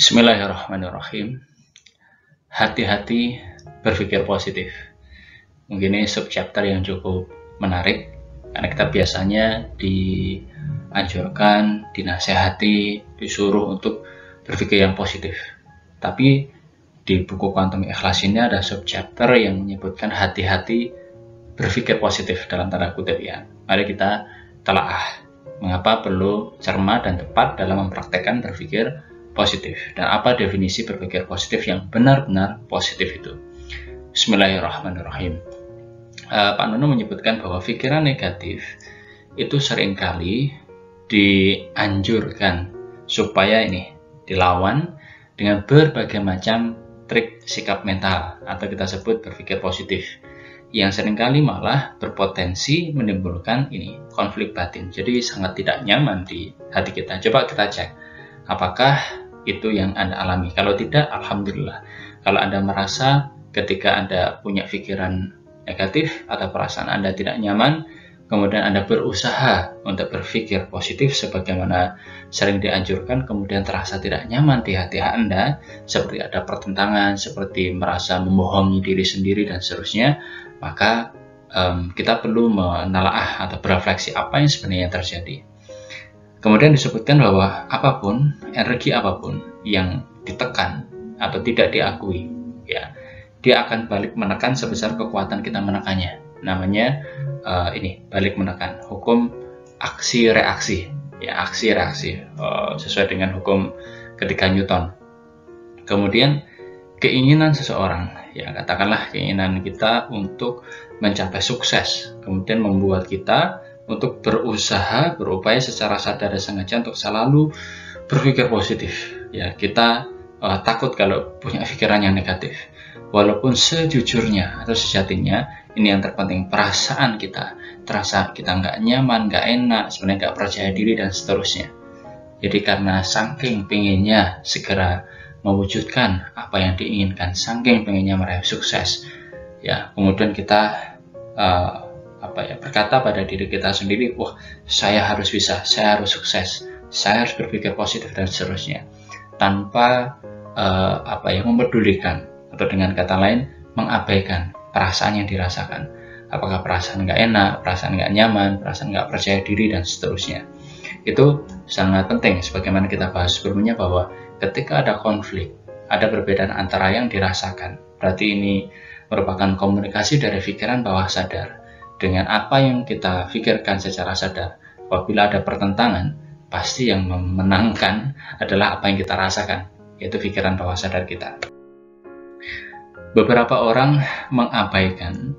Bismillahirrahmanirrahim. Hati-hati berpikir positif. Mungkin ini subchapter yang cukup menarik karena kita biasanya dianjurkan, dinasehati, disuruh untuk berpikir yang positif. Tapi di buku Quantum Ikhlas ini ada subchapter yang menyebutkan hati-hati berpikir positif dalam tanda kutip ya. Mari kita telaah mengapa perlu cermat dan tepat dalam mempraktekkan berpikir positif dan apa definisi berpikir positif yang benar-benar positif itu. Bismillahirrahmanirrahim. Pak Nono menyebutkan bahwa pikiran negatif itu seringkali dianjurkan supaya ini dilawan dengan berbagai macam trik sikap mental atau kita sebut berpikir positif yang seringkali malah berpotensi menimbulkan konflik batin. Jadi sangat tidak nyaman di hati kita. Coba kita cek apakah itu yang Anda alami. Kalau tidak, alhamdulillah. Kalau Anda merasa ketika Anda punya pikiran negatif atau perasaan Anda tidak nyaman, kemudian Anda berusaha untuk berpikir positif sebagaimana sering dianjurkan, kemudian terasa tidak nyaman di hati Anda, seperti ada pertentangan, seperti merasa membohongi diri sendiri dan seterusnya, maka kita perlu menelaah atau berefleksi apa yang sebenarnya terjadi. Kemudian disebutkan bahwa apapun, energi apapun yang ditekan atau tidak diakui, ya, dia akan balik menekan sebesar kekuatan kita menekannya. Namanya balik menekan, hukum aksi reaksi, ya, aksi reaksi sesuai dengan hukum ketiga Newton. Kemudian keinginan seseorang, ya katakanlah keinginan kita untuk mencapai sukses, kemudian membuat kita untuk berusaha, berupaya secara sadar dan sengaja untuk selalu berpikir positif. Ya, kita takut kalau punya pikiran yang negatif. Walaupun sejujurnya atau sejatinya, ini yang terpenting, perasaan kita terasa kita nggak nyaman, nggak enak, sebenarnya nggak percaya diri dan seterusnya. Jadi karena saking pengennya segera mewujudkan apa yang diinginkan, saking pengennya meraih sukses, ya kemudian kita berkata pada diri kita sendiri, wah saya harus bisa, saya harus sukses, saya harus berpikir positif dan seterusnya, tanpa mempedulikan atau dengan kata lain mengabaikan perasaan yang dirasakan. Apakah perasaan nggak enak, perasaan nggak nyaman, perasaan nggak percaya diri dan seterusnya. Itu sangat penting sebagaimana kita bahas sebelumnya bahwa ketika ada konflik, ada perbedaan antara yang dirasakan, berarti ini merupakan komunikasi dari pikiran bawah sadar dengan apa yang kita pikirkan secara sadar. Apabila ada pertentangan, pasti yang memenangkan adalah apa yang kita rasakan, yaitu pikiran bawah sadar kita. Beberapa orang mengabaikan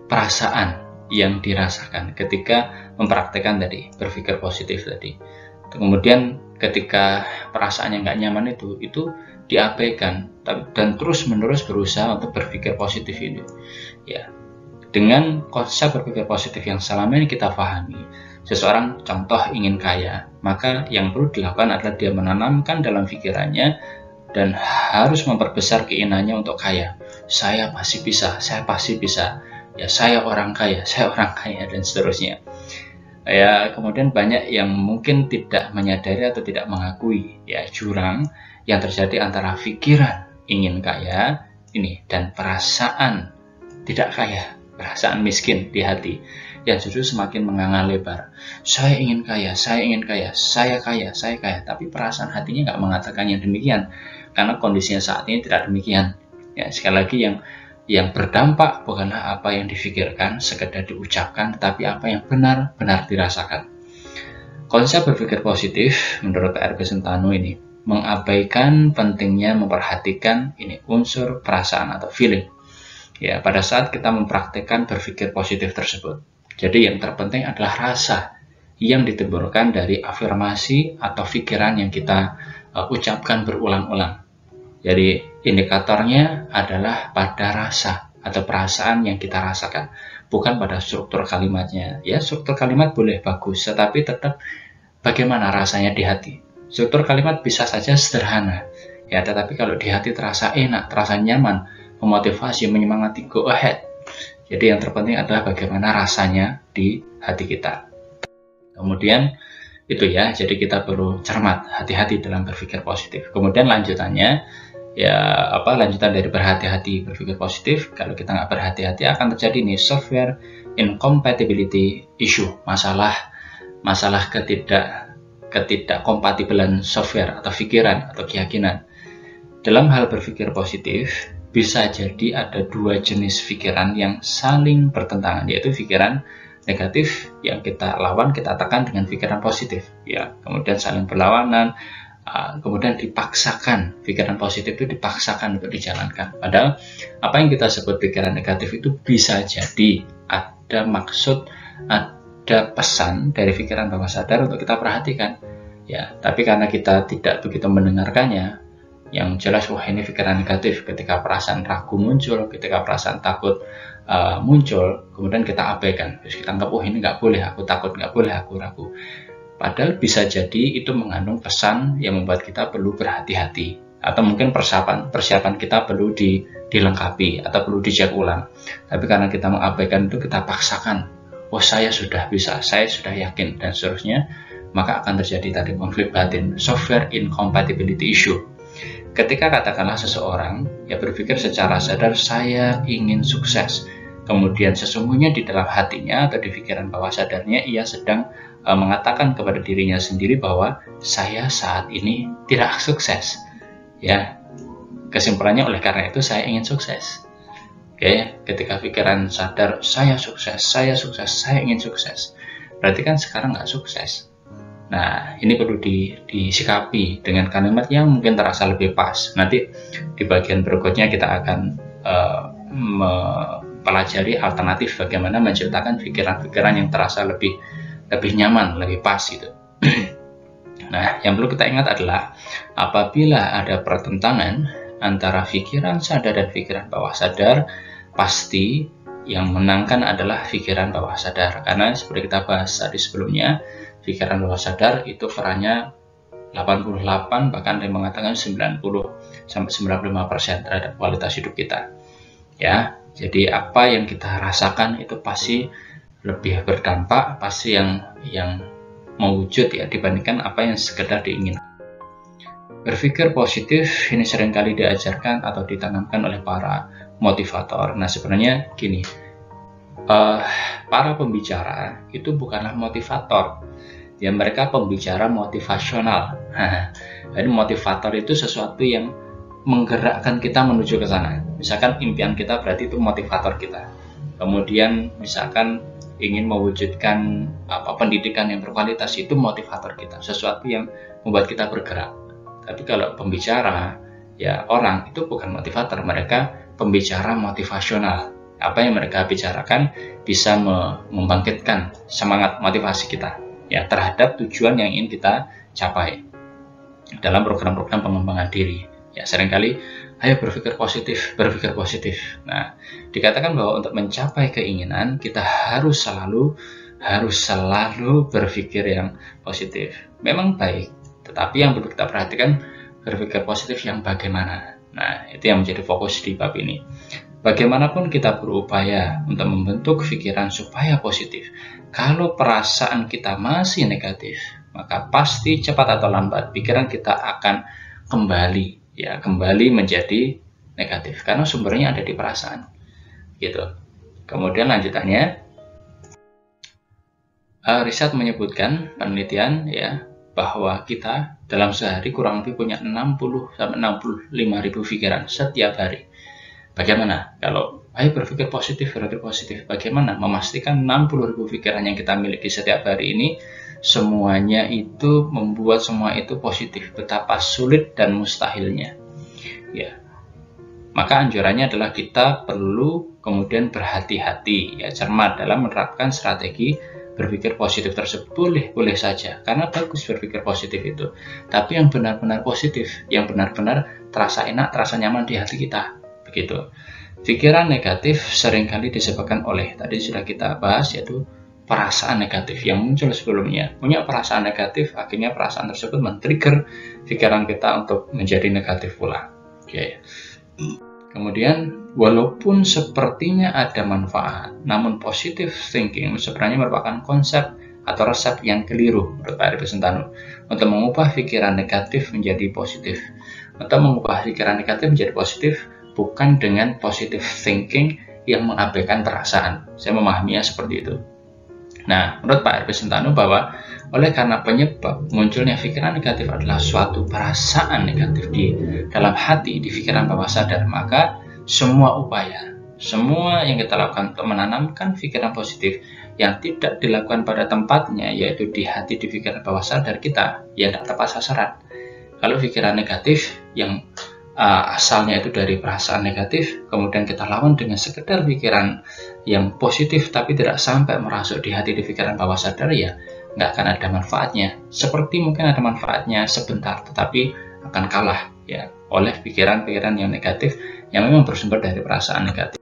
perasaan yang dirasakan ketika mempraktekkan tadi, berpikir positif tadi. Kemudian ketika perasaan yang nggak nyaman itu diabaikan dan terus-menerus berusaha untuk berpikir positif ini. Ya, dengan konsep berpikir positif yang selama ini kita pahami, seseorang contoh ingin kaya, maka yang perlu dilakukan adalah dia menanamkan dalam pikirannya dan harus memperbesar keinginannya untuk kaya. Saya pasti bisa, saya pasti bisa. Ya, saya orang kaya, dan seterusnya. Ya, kemudian banyak yang mungkin tidak menyadari atau tidak mengakui ya jurang yang terjadi antara pikiran ingin kaya dan perasaan tidak kaya, perasaan miskin di hati yang justru semakin menganga lebar. Saya ingin kaya, saya ingin kaya, saya kaya, saya kaya, tapi perasaan hatinya nggak mengatakan yang demikian karena kondisinya saat ini tidak demikian. Ya, sekali lagi yang berdampak bukanlah apa yang difikirkan, sekedar diucapkan, tetapi apa yang benar-benar dirasakan. Konsep berpikir positif menurut R.B. Sentano ini mengabaikan pentingnya memperhatikan unsur perasaan atau feeling. Ya, pada saat kita mempraktikkan berpikir positif tersebut. Jadi yang terpenting adalah rasa yang ditimbulkan dari afirmasi atau pikiran yang kita ucapkan berulang-ulang. Jadi indikatornya adalah pada rasa atau perasaan yang kita rasakan, bukan pada struktur kalimatnya. Ya, struktur kalimat boleh bagus, tetapi tetap bagaimana rasanya di hati. Struktur kalimat bisa saja sederhana, ya, tetapi kalau di hati terasa enak, terasa nyaman, memotivasi, menyemangati, go ahead. Jadi yang terpenting adalah bagaimana rasanya di hati kita. Kemudian Itu ya, jadi kita perlu cermat, hati-hati dalam berpikir positif. Kemudian lanjutannya, lanjutan dari berhati-hati berpikir positif, kalau kita nggak berhati-hati akan terjadi nih software incompatibility issue, masalah ketidakkompatibelan software atau pikiran atau keyakinan. Dalam hal berpikir positif, bisa jadi ada dua jenis pikiran yang saling bertentangan, yaitu pikiran negatif yang kita lawan, kita tekan dengan pikiran positif, ya. Kemudian saling berlawanan, kemudian dipaksakan, pikiran positif itu dipaksakan untuk dijalankan. Padahal apa yang kita sebut pikiran negatif itu bisa jadi ada maksud, ada pesan dari pikiran bawah sadar untuk kita perhatikan, ya. Tapi karena kita tidak begitu mendengarkannya, yang jelas wah ini pikiran negatif. Ketika perasaan ragu muncul, ketika perasaan takut muncul, kemudian kita abaikan, terus kita anggap oh ini nggak boleh, aku takut, nggak boleh, aku ragu. Padahal bisa jadi itu mengandung pesan yang membuat kita perlu berhati-hati, atau mungkin persiapan kita perlu dilengkapi atau perlu dicek ulang. Tapi karena kita mengabaikan itu, kita paksakan, oh saya sudah bisa, saya sudah yakin, dan seterusnya, maka akan terjadi tadi konflik batin, software incompatibility issue. Ketika katakanlah seseorang ya berpikir secara sadar saya ingin sukses, kemudian sesungguhnya di dalam hatinya atau di pikiran bawah sadarnya ia sedang mengatakan kepada dirinya sendiri bahwa saya saat ini tidak sukses, ya. Kesimpulannya oleh karena itu saya ingin sukses. Oke, ketika pikiran sadar saya sukses, saya ingin sukses, berarti kan sekarang nggak sukses. Nah, ini perlu disikapi dengan kalimat yang mungkin terasa lebih pas. Nanti di bagian berikutnya kita akan mempelajari alternatif bagaimana menciptakan pikiran-pikiran yang terasa lebih nyaman, lebih pas gitu. Nah, yang perlu kita ingat adalah apabila ada pertentangan antara pikiran sadar dan pikiran bawah sadar, pasti yang menangkan adalah pikiran bawah sadar. Karena seperti kita bahas tadi sebelumnya, pikiran bawah sadar itu perannya 88, bahkan ada yang mengatakan 90-95% terhadap kualitas hidup kita. Ya, jadi apa yang kita rasakan itu pasti lebih berdampak, pasti yang mewujud ya dibandingkan apa yang sekedar diinginkan. Berpikir positif ini seringkali diajarkan atau ditanamkan oleh para motivator. Nah, sebenarnya gini, para pembicara itu bukanlah motivator, ya mereka pembicara motivasional. Jadi motivator itu sesuatu yang menggerakkan kita menuju ke sana. Misalkan impian kita berarti itu motivator kita. Kemudian misalkan ingin mewujudkan pendidikan yang berkualitas, itu motivator kita, sesuatu yang membuat kita bergerak. Tapi kalau pembicara, ya orang itu bukan motivator, mereka pembicara motivasional. Apa yang mereka bicarakan bisa membangkitkan semangat motivasi kita ya terhadap tujuan yang ingin kita capai dalam program-program pengembangan diri. Ya seringkali ayo berpikir positif. Nah, dikatakan bahwa untuk mencapai keinginan kita harus selalu berpikir yang positif. Memang baik, tetapi yang perlu kita perhatikan berpikir positif yang bagaimana. Nah, itu yang menjadi fokus di bab ini. Bagaimanapun kita berupaya untuk membentuk pikiran supaya positif, kalau perasaan kita masih negatif, maka pasti cepat atau lambat pikiran kita akan kembali menjadi negatif karena sumbernya ada di perasaan. Gitu. Kemudian lanjutannya, riset menyebutkan, penelitian ya, bahwa kita dalam sehari kurang lebih punya 60-65 ribu pikiran setiap hari. Bagaimana kalau ayo berpikir positif, bagaimana memastikan 60 ribu pikiran yang kita miliki setiap hari ini semuanya itu membuat semua itu positif? Betapa sulit dan mustahilnya ya. Maka anjurannya adalah kita perlu kemudian berhati-hati ya, cermat dalam menerapkan strategi berpikir positif tersebut. Boleh saja, karena bagus berpikir positif itu, tapi yang benar-benar positif, yang benar-benar terasa enak, terasa nyaman di hati kita, begitu. Pikiran negatif seringkali disebabkan oleh, tadi sudah kita bahas, yaitu perasaan negatif yang muncul sebelumnya. Punya perasaan negatif, akhirnya perasaan tersebut men-trigger pikiran kita untuk menjadi negatif pula. Oke. Kemudian, walaupun sepertinya ada manfaat, namun positive thinking sebenarnya merupakan konsep atau resep yang keliru menurut Pak Ari Pesentano untuk mengubah pikiran negatif menjadi positif. Untuk mengubah pikiran negatif menjadi positif bukan dengan positive thinking yang mengabaikan perasaan. Saya memahaminya seperti itu. Nah, menurut Pak Ari Pesentano bahwa oleh karena penyebab munculnya pikiran negatif adalah suatu perasaan negatif di dalam hati, di pikiran bawah sadar, maka semua upaya, semua yang kita lakukan untuk menanamkan pikiran positif yang tidak dilakukan pada tempatnya, yaitu di hati, di pikiran bawah sadar kita, ya tidak tepat sasaran. Kalau pikiran negatif yang asalnya itu dari perasaan negatif, kemudian kita lawan dengan sekedar pikiran yang positif tapi tidak sampai merasuk di hati, di pikiran bawah sadar, ya nggak akan ada manfaatnya. Seperti mungkin ada manfaatnya sebentar, tetapi akan kalah ya oleh pikiran-pikiran yang negatif yang memang bersumber dari perasaan negatif.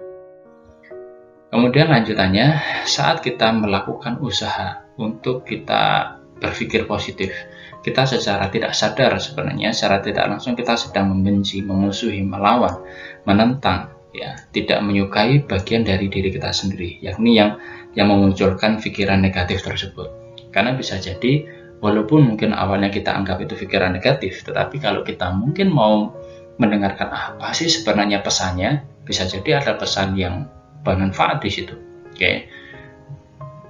Kemudian lanjutannya, saat kita melakukan usaha untuk kita berpikir positif, kita secara tidak sadar sebenarnya, secara tidak langsung kita sedang membenci, memusuhi, melawan, menentang, ya, tidak menyukai bagian dari diri kita sendiri, yakni yang memunculkan pikiran negatif tersebut. Karena bisa jadi walaupun mungkin awalnya kita anggap itu pikiran negatif, tetapi kalau kita mungkin mau mendengarkan apa sih sebenarnya pesannya, bisa jadi ada pesan yang bermanfaat di situ. Oke.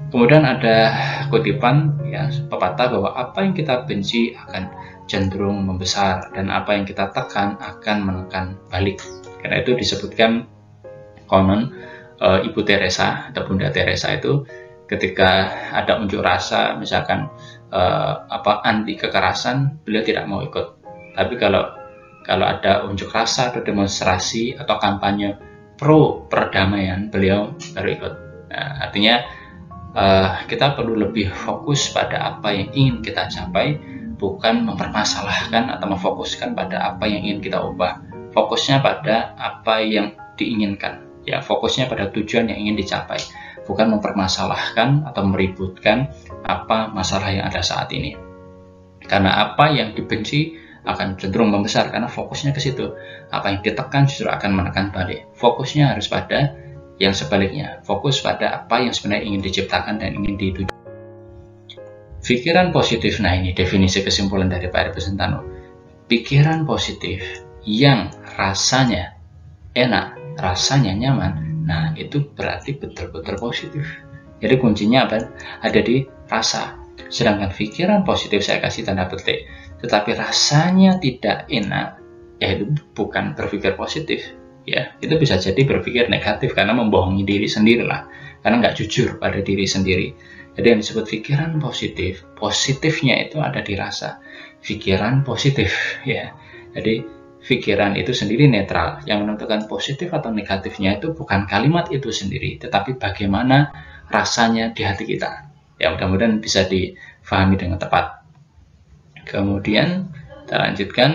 Kemudian ada kutipan, ya, pepatah bahwa apa yang kita benci akan cenderung membesar dan apa yang kita tekan akan menekan balik. Karena itu disebutkan konon Ibu Teresa atau Bunda Teresa itu ketika ada unjuk rasa, misalkan anti kekerasan, beliau tidak mau ikut. Tapi kalau ada unjuk rasa atau demonstrasi atau kampanye pro perdamaian, beliau baru ikut. Nah, artinya kita perlu lebih fokus pada apa yang ingin kita capai, bukan mempermasalahkan atau memfokuskan pada apa yang ingin kita ubah. Fokusnya pada apa yang diinginkan, ya, fokusnya pada tujuan yang ingin dicapai, bukan mempermasalahkan atau meributkan apa masalah yang ada saat ini. Karena apa yang dibenci akan cenderung membesar karena fokusnya ke situ. Apa yang ditekan justru akan menekan balik. Fokusnya harus pada yang sebaliknya, fokus pada apa yang sebenarnya ingin diciptakan dan ingin dituju. Pikiran positif, nah ini definisi kesimpulan dari Pak Ari Pesentano. Pikiran positif yang rasanya enak, rasanya nyaman, nah itu berarti betul-betul positif. Jadi kuncinya apa? Ada di rasa. Sedangkan pikiran positif, saya kasih tanda petik, tetapi rasanya tidak enak, ya itu bukan berpikir positif. Ya, itu bisa jadi berpikir negatif karena membohongi diri sendiri lah, karena nggak jujur pada diri sendiri. Jadi yang disebut pikiran positif, positifnya itu ada di rasa. Pikiran positif, ya. Jadi pikiran itu sendiri netral. Yang menentukan positif atau negatifnya itu bukan kalimat itu sendiri, tetapi bagaimana rasanya di hati kita. Ya, mudah-mudahan bisa difahami dengan tepat. Kemudian kita lanjutkan.